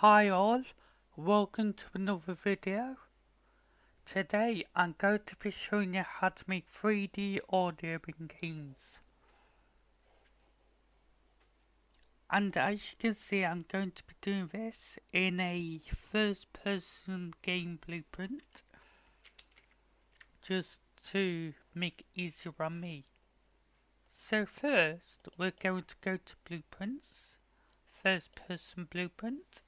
Hi all, welcome to another video. Today I'm going to be showing you how to make 3D audio in games. And as you can see, I'm going to be doing this in a first person game blueprint, just to make it easier on me. So first, we're going to go to blueprints, first person blueprint.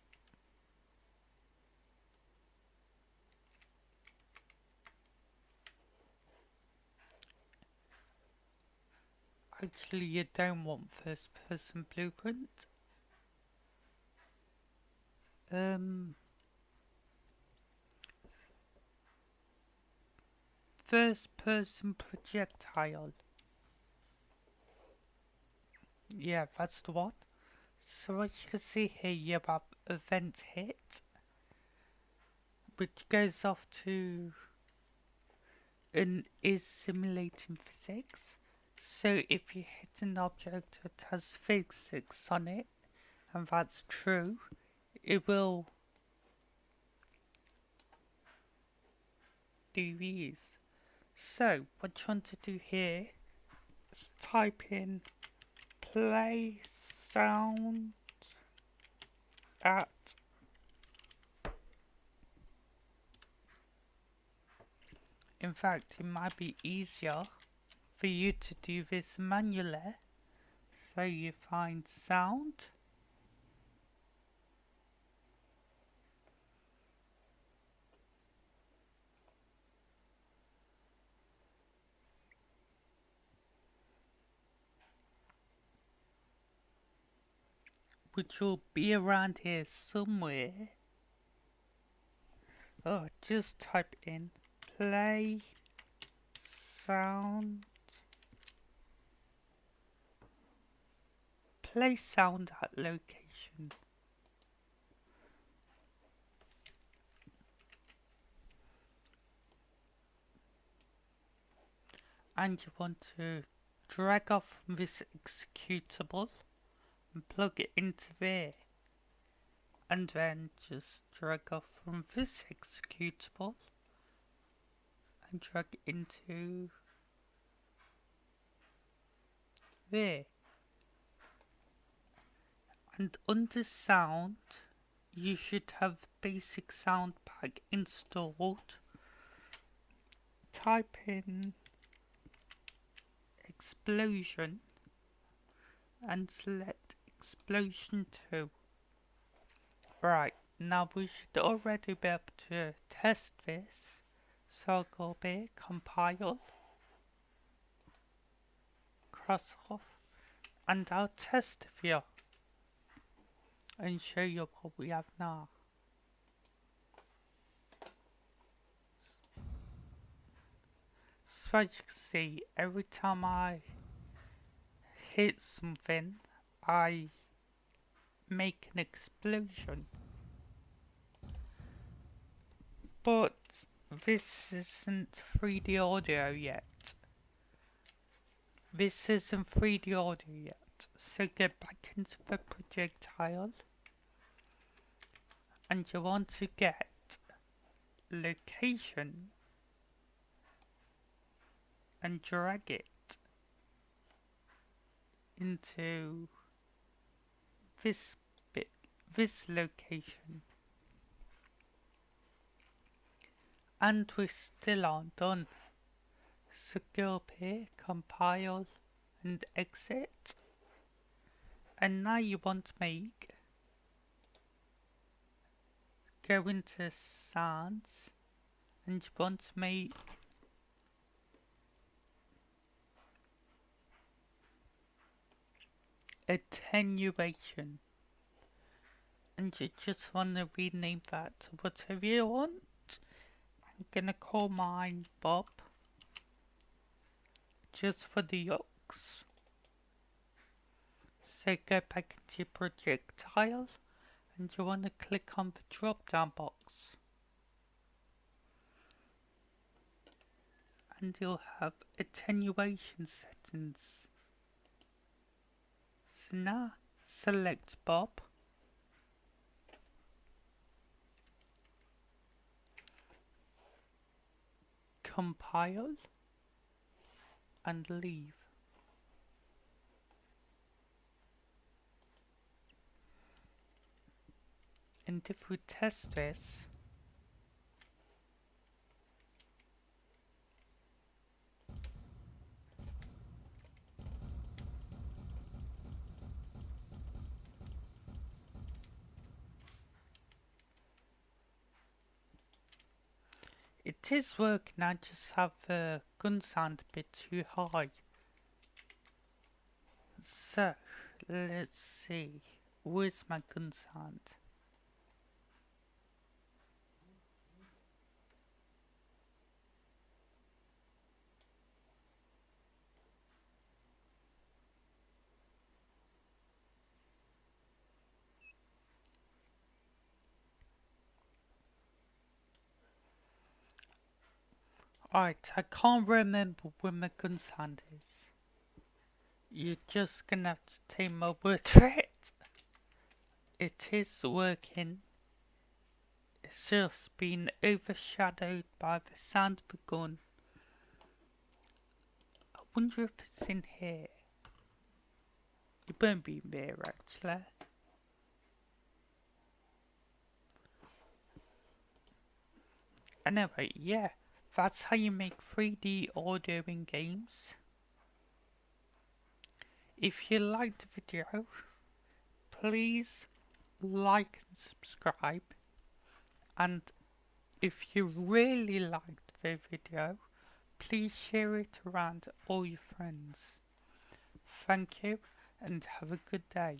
Actually, you don't want first person blueprint. First person projectile. Yeah, that's the one. So as you can see here, you have event hit, which goes off to and is simulating physics. So if you hit an object that has physics on it, and that's true, it will do these. So what you want to do here is type in play sound at in fact, it might be easier for you to do this manually. So you find sound, which will be around here somewhere. Oh, just type in play sound. Play sound at location. And you want to drag off from this executable and plug it into there. And then just drag off from this executable and drag it into there. And under sound, you should have basic sound pack installed. Type in explosion and select explosion 2. Right, now we should already be able to test this. So I'll go here, compile, cross off, and I'll test it for you and show you what we have now. So as you can see, every time I hit something, I make an explosion. But this isn't 3D audio yet. This isn't 3D audio yet. So get back into the projectile and you want to get location and drag it into this bit, this location. And we're still aren't done. So go up here, compile and exit. And now you want to go into sounds and you want to make attenuation. And you just want to rename that to whatever you want. I'm gonna call mine Bob, just for the yucks. So go back into your projectile and you want to click on the drop down box. And you'll have attenuation settings. So now select Bob compile and leave. And if we test this, it is working. I just have the gun sound a bit too high. So, let's see. Where's my gun sound? Alright, I can't remember where my gun sound is. You're just gonna have to take my word for it. It is working. It's just been overshadowed by the sound of the gun. I wonder if it's in here. It won't be in there actually. Anyway, yeah, that's how you make 3D audio in games. If you liked the video, please like and subscribe. And if you really liked the video, please share it around all your friends. Thank you and have a good day.